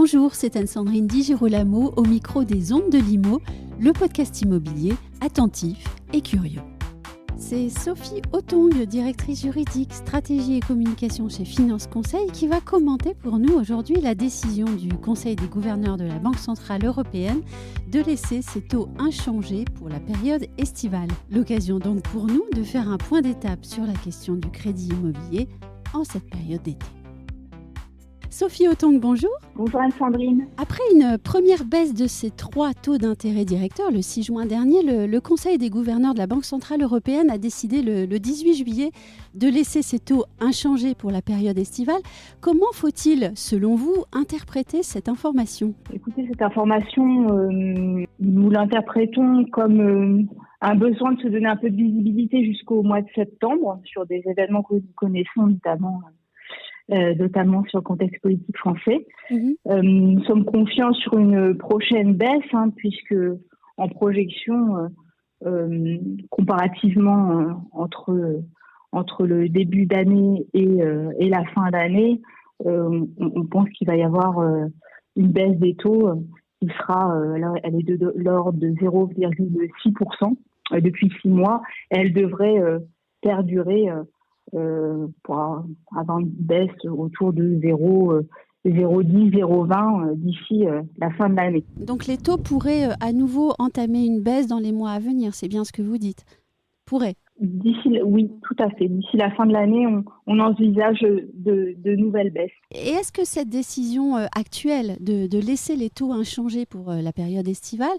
Bonjour, c'est Anne-Sandrine Di Girolamo au micro des Ondes de l'Imo, le podcast immobilier attentif et curieux. C'est Sophie Otong, directrice juridique, stratégie et communication chez Finance Conseil, qui va commenter pour nous aujourd'hui la décision du Conseil des gouverneurs de la Banque centrale européenne de laisser ses taux inchangés pour la période estivale. L'occasion donc pour nous de faire un point d'étape sur la question du crédit immobilier en cette période d'été. Sophie Otong, bonjour. Bonjour Anne-Sandrine. Après une première baisse de ces 3 taux d'intérêt directeurs le 6 juin dernier, le Conseil des gouverneurs de la Banque centrale européenne a décidé le 18 juillet de laisser ces taux inchangés pour la période estivale. Comment faut-il, selon vous, interpréter cette information ? Écoutez, cette information, nous l'interprétons comme un besoin de se donner un peu de visibilité jusqu'au mois de septembre sur des événements que nous connaissons, notamment sur le contexte politique français. Nous sommes confiants sur une prochaine baisse, puisque en projection, comparativement entre le début d'année et la fin d'année, on pense qu'il va y avoir une baisse des taux qui sera, elle est de l'ordre de 0,6% depuis 6 mois. Elle devrait perdurer pour avoir une baisse autour de 0,10, 0,20 d'ici la fin de l'année. Donc les taux pourraient à nouveau entamer une baisse dans les mois à venir, c'est bien ce que vous dites ? Pourraient ? Oui, tout à fait. D'ici la fin de l'année, on envisage de nouvelles baisses. Et est-ce que cette décision actuelle de laisser les taux inchangés pour la période estivale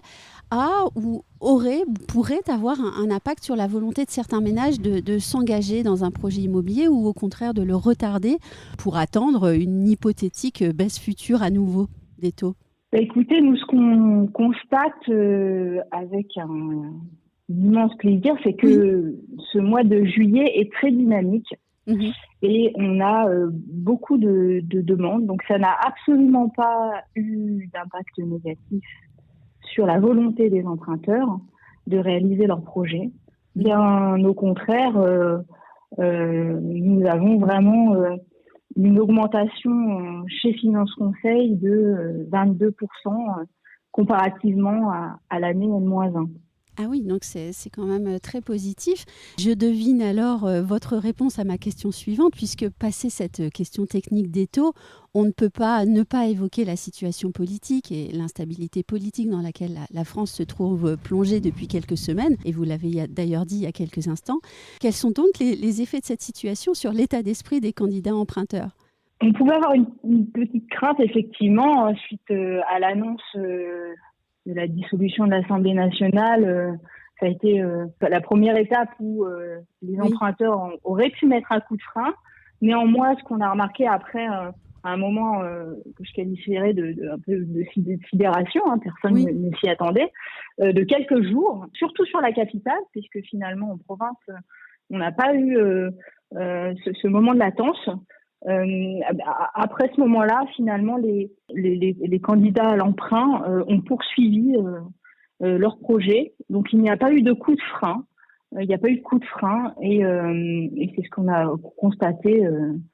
pourrait avoir un impact sur la volonté de certains ménages de s'engager dans un projet immobilier ou au contraire de le retarder pour attendre une hypothétique baisse future à nouveau des taux ? Écoutez, nous, ce qu'on constate avec un immense plaisir, c'est que ce mois de juillet est très dynamique et on a beaucoup de demandes. Donc, ça n'a absolument pas eu d'impact négatif sur la volonté des emprunteurs de réaliser leurs projets. Bien au contraire, nous avons vraiment une augmentation chez Finance Conseil de 22% comparativement à l'année N-1. Ah oui, donc c'est quand même très positif. Je devine alors votre réponse à ma question suivante, puisque passé cette question technique des taux, on ne peut pas ne pas évoquer la situation politique et l'instabilité politique dans laquelle la France se trouve plongée depuis quelques semaines, et vous l'avez d'ailleurs dit il y a quelques instants. Quels sont donc les effets de cette situation sur l'état d'esprit des candidats emprunteurs ? On pouvait avoir une petite crainte, effectivement, suite à l'annonce de la dissolution de l'Assemblée nationale. Ça a été la première étape où les emprunteurs auraient pu mettre un coup de frein. Néanmoins, ce qu'on a remarqué après un moment que je qualifierais un peu de sidération, personne ne s'y attendait, de quelques jours, surtout sur la capitale, puisque finalement en province, on n'a pas eu ce moment de latence. Après ce moment-là, finalement, les candidats à l'emprunt ont poursuivi leur projet. Donc, il n'y a pas eu de coup de frein. Et c'est ce qu'on a constaté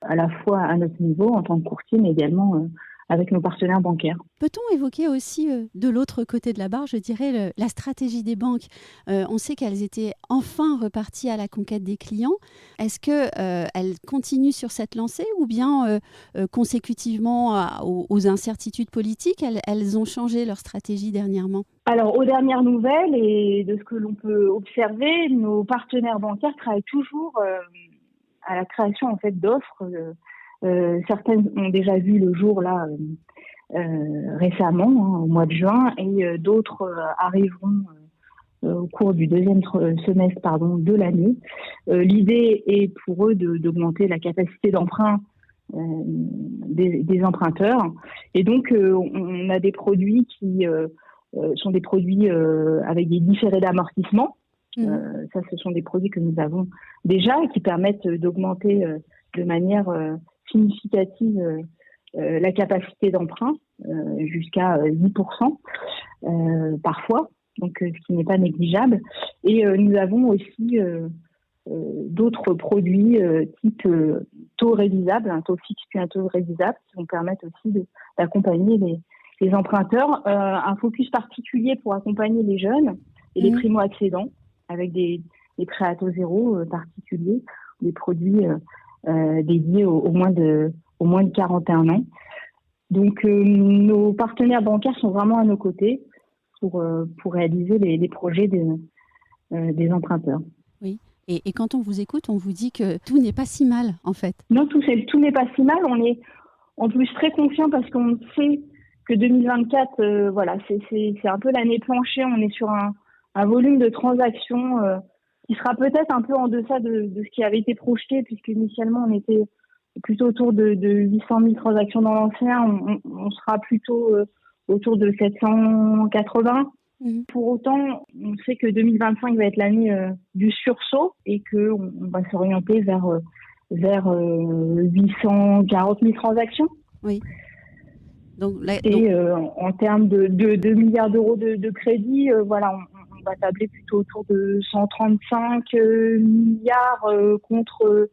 à la fois à notre niveau en tant que courtier, mais également avec nos partenaires bancaires. Peut-on évoquer aussi de l'autre côté de la barre, je dirais, la stratégie des banques ? On sait qu'elles étaient enfin reparties à la conquête des clients. Est-ce qu'elles continuent sur cette lancée ou bien consécutivement aux incertitudes politiques, elles ont changé leur stratégie dernièrement ? Alors, aux dernières nouvelles et de ce que l'on peut observer, nos partenaires bancaires travaillent toujours à la création en fait d'offres. Certaines ont déjà vu le jour là récemment, au mois de juin, et d'autres arriveront au cours du deuxième semestre de l'année. L'idée est pour eux d'augmenter la capacité d'emprunt des emprunteurs. Et donc, on a des produits qui sont des produits avec des différés d'amortissement. Ça, ce sont des produits que nous avons déjà et qui permettent d'augmenter de manière significative la capacité d'emprunt jusqu'à 10% parfois, donc ce qui n'est pas négligeable. Et nous avons aussi d'autres produits type taux révisable, un taux fixe puis un taux révisable, qui vont permettre aussi d'accompagner les emprunteurs. Un focus particulier pour accompagner les jeunes et les primo-accédants avec des prêts à taux zéro particuliers, des produits dédiés au moins de 41 ans. Donc, nos partenaires bancaires sont vraiment à nos côtés pour réaliser les projets des emprunteurs. Oui. Et quand on vous écoute, on vous dit que tout n'est pas si mal, en fait. Non, tout n'est pas si mal. On est en plus très confiant parce qu'on sait que 2024, c'est un peu l'année planchée. On est sur un volume de transactions qui sera peut-être un peu en deçà de ce qui avait été projeté, puisque initialement on était plutôt autour de 800 000 transactions dans l'ancien. On sera plutôt autour de 780. Pour autant, on sait que 2025 va être l'année du sursaut et qu'on va s'orienter vers 840 000 transactions. Oui. En termes de 2 milliards d'euros de crédit, on va tabler plutôt autour de 135 milliards contre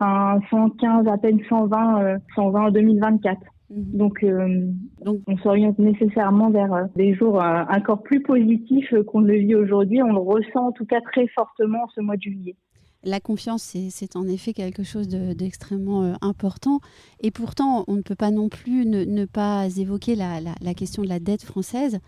un 115, à peine 120 en 2024. Donc, on s'oriente nécessairement vers des jours encore plus positifs qu'on ne le vit aujourd'hui. On le ressent en tout cas très fortement ce mois de juillet. La confiance, c'est en effet quelque chose d'extrêmement important. Et pourtant, on ne peut pas non plus ne pas évoquer la question de la dette française.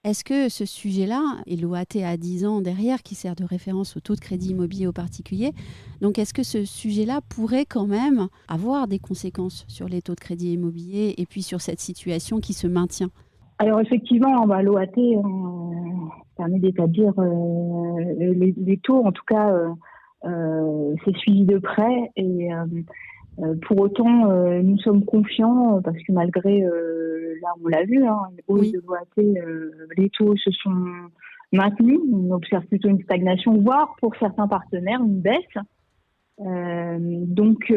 Est-ce que ce sujet-là, et l'OAT a 10 ans derrière, qui sert de référence au taux de crédit immobilier aux particuliers, donc est-ce que ce sujet-là pourrait quand même avoir des conséquences sur les taux de crédit immobilier et puis sur cette situation qui se maintient ? Alors effectivement, l'OAT permet d'établir les taux, en tout cas c'est suivi de près et pour autant, nous sommes confiants parce que malgré, là on l'a vu, hausse de l'OAT, les taux se sont maintenus. On observe plutôt une stagnation, voire pour certains partenaires, une baisse. Donc,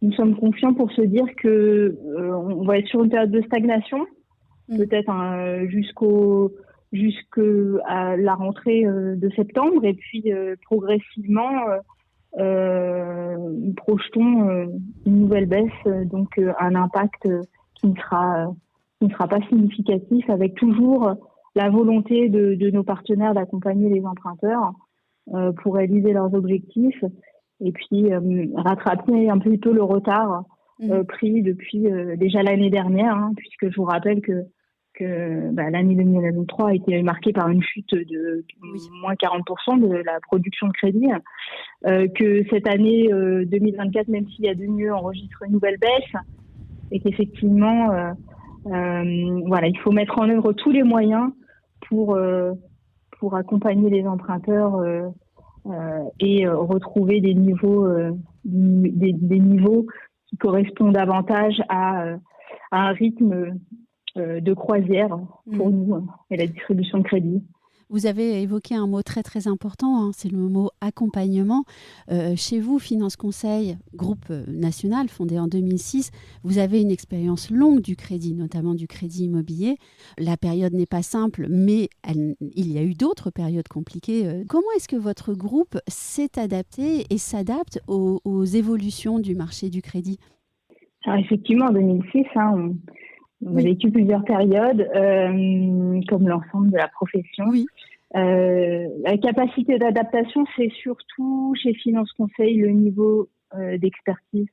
nous sommes confiants pour se dire que on va être sur une période de stagnation, peut-être jusqu'à la rentrée de septembre, et puis progressivement, nous projetons une nouvelle baisse, donc un impact qui ne sera pas significatif, avec toujours la volonté de nos partenaires d'accompagner les emprunteurs pour réaliser leurs objectifs et puis rattraper un petit peu le retard pris depuis déjà l'année dernière, puisque je vous rappelle que l'année 2023 a été marquée par une chute de moins 40% de la production de crédit, que cette année 2024, même s'il y a de mieux, enregistre une nouvelle baisse, et qu'effectivement, il faut mettre en œuvre tous les moyens pour accompagner les emprunteurs et retrouver des niveaux qui correspondent davantage à un rythme de croisière pour nous et la distribution de crédit. Vous avez évoqué un mot très très important, c'est le mot accompagnement. Chez vous, Finance Conseil, groupe national fondé en 2006, vous avez une expérience longue du crédit, notamment du crédit immobilier. La période n'est pas simple, mais il y a eu d'autres périodes compliquées. Comment est-ce que votre groupe s'est adapté et s'adapte aux évolutions du marché du crédit ? Alors effectivement, en 2006, on a vécu plusieurs périodes, comme l'ensemble de la profession. Oui. La capacité d'adaptation, c'est surtout chez Finance Conseil le niveau d'expertise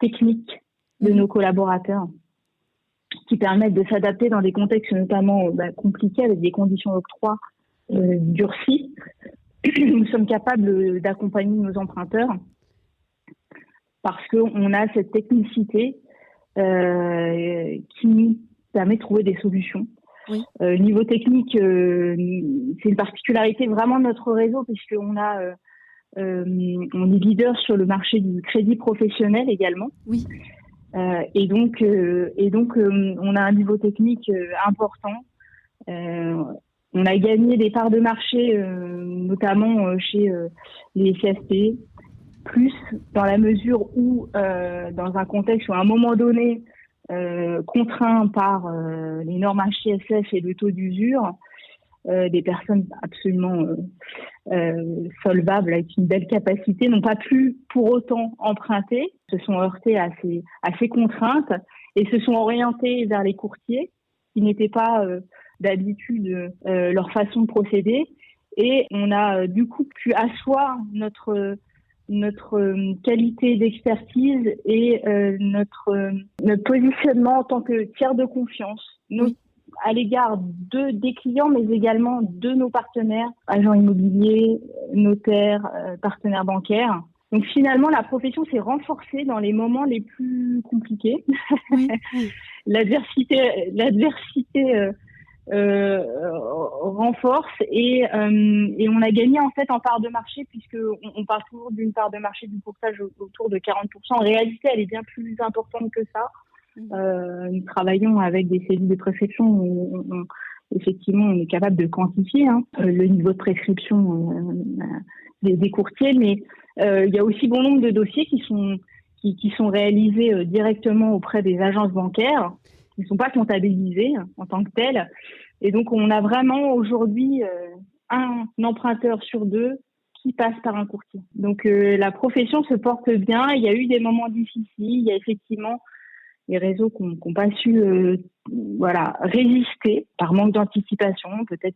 technique de nos collaborateurs qui permettent de s'adapter dans des contextes notamment compliqués avec des conditions d'octroi durcies. Nous sommes capables d'accompagner nos emprunteurs parce qu'on a cette technicité qui nous permet de trouver des solutions. Oui. Niveau technique, c'est une particularité vraiment de notre réseau puisqu'on on est leader sur le marché du crédit professionnel également. Oui. Et donc, on a un niveau technique important. On a gagné des parts de marché, notamment chez les CSP, plus dans la mesure où, dans un contexte où à un moment donné, contraint par les normes HCSF et le taux d'usure, des personnes absolument solvables avec une belle capacité n'ont pas pu pour autant emprunter, se sont heurtés à ces contraintes et se sont orientés vers les courtiers qui n'étaient pas d'habitude leur façon de procéder. Et on a du coup pu asseoir notre qualité d'expertise et notre positionnement en tant que tiers de confiance à l'égard des clients, mais également de nos partenaires, agents immobiliers, notaires, partenaires bancaires. Donc finalement, la profession s'est renforcée dans les moments les plus compliqués. Oui. L'adversité renforce et on a gagné en fait en part de marché, puisque on parle toujours d'une part de marché du courtage autour de 40%. En réalité, elle est bien plus importante que ça. Nous travaillons avec des cellules de prescription où effectivement on est capable de quantifier le niveau de prescription des courtiers, mais il y a aussi bon nombre de dossiers qui sont réalisés directement auprès des agences bancaires, qui ne sont pas comptabilisés en tant que tels. Et donc, on a vraiment aujourd'hui un emprunteur sur 2 qui passe par un courtier. Donc, la profession se porte bien. Il y a eu des moments difficiles. Il y a effectivement les réseaux qui n'ont pas su résister par manque d'anticipation, peut-être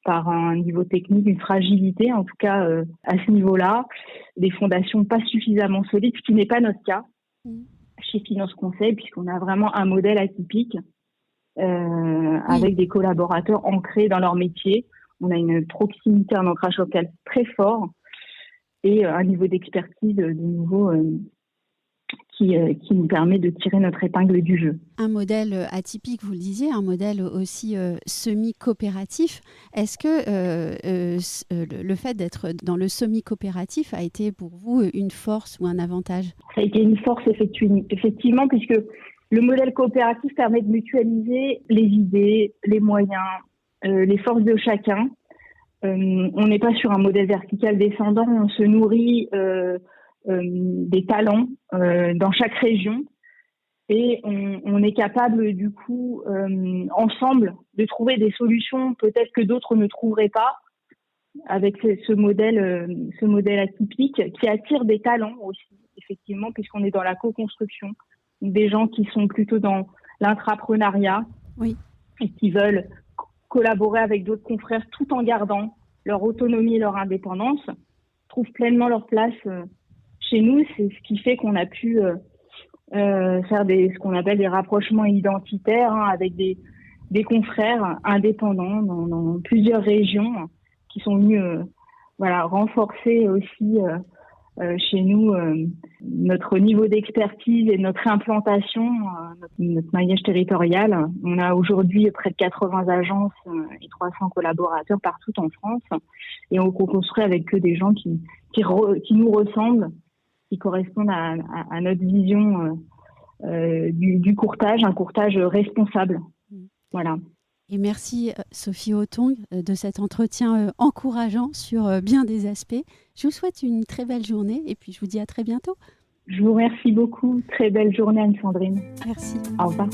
par un niveau technique, une fragilité, en tout cas à ce niveau-là, des fondations pas suffisamment solides, ce qui n'est pas notre cas chez Finance Conseil, puisqu'on a vraiment un modèle atypique avec des collaborateurs ancrés dans leur métier. On a une proximité, un ancrage local très fort et un niveau d'expertise de nouveau qui nous permet de tirer notre épingle du jeu. Un modèle atypique, vous le disiez, un modèle aussi semi-coopératif. Est-ce que le fait d'être dans le semi-coopératif a été pour vous une force ou un avantage ? Ça a été une force effectivement, puisque le modèle coopératif permet de mutualiser les idées, les moyens, les forces de chacun. On n'est pas sur un modèle vertical descendant, on se nourrit des talents dans chaque région et on est capable du coup ensemble de trouver des solutions peut-être que d'autres ne trouveraient pas avec ce modèle atypique qui attire des talents aussi effectivement, puisqu'on est dans la co-construction, des gens qui sont plutôt dans l'intrapreneuriat et qui veulent collaborer avec d'autres confrères tout en gardant leur autonomie et leur indépendance, trouvent pleinement leur place chez nous. C'est ce qui fait qu'on a pu faire ce qu'on appelle des rapprochements identitaires avec des confrères indépendants dans plusieurs régions qui sont venus renforcer aussi chez nous notre niveau d'expertise et notre implantation, notre maillage territorial. On a aujourd'hui près de 80 agences et 300 collaborateurs partout en France et on construit avec eux des gens qui nous ressemblent, qui correspondent à notre vision du courtage, un courtage responsable. Voilà. Et merci Sophie Othong de cet entretien encourageant sur bien des aspects. Je vous souhaite une très belle journée et puis je vous dis à très bientôt. Je vous remercie beaucoup. Très belle journée Anne-Sandrine. Merci. Au revoir.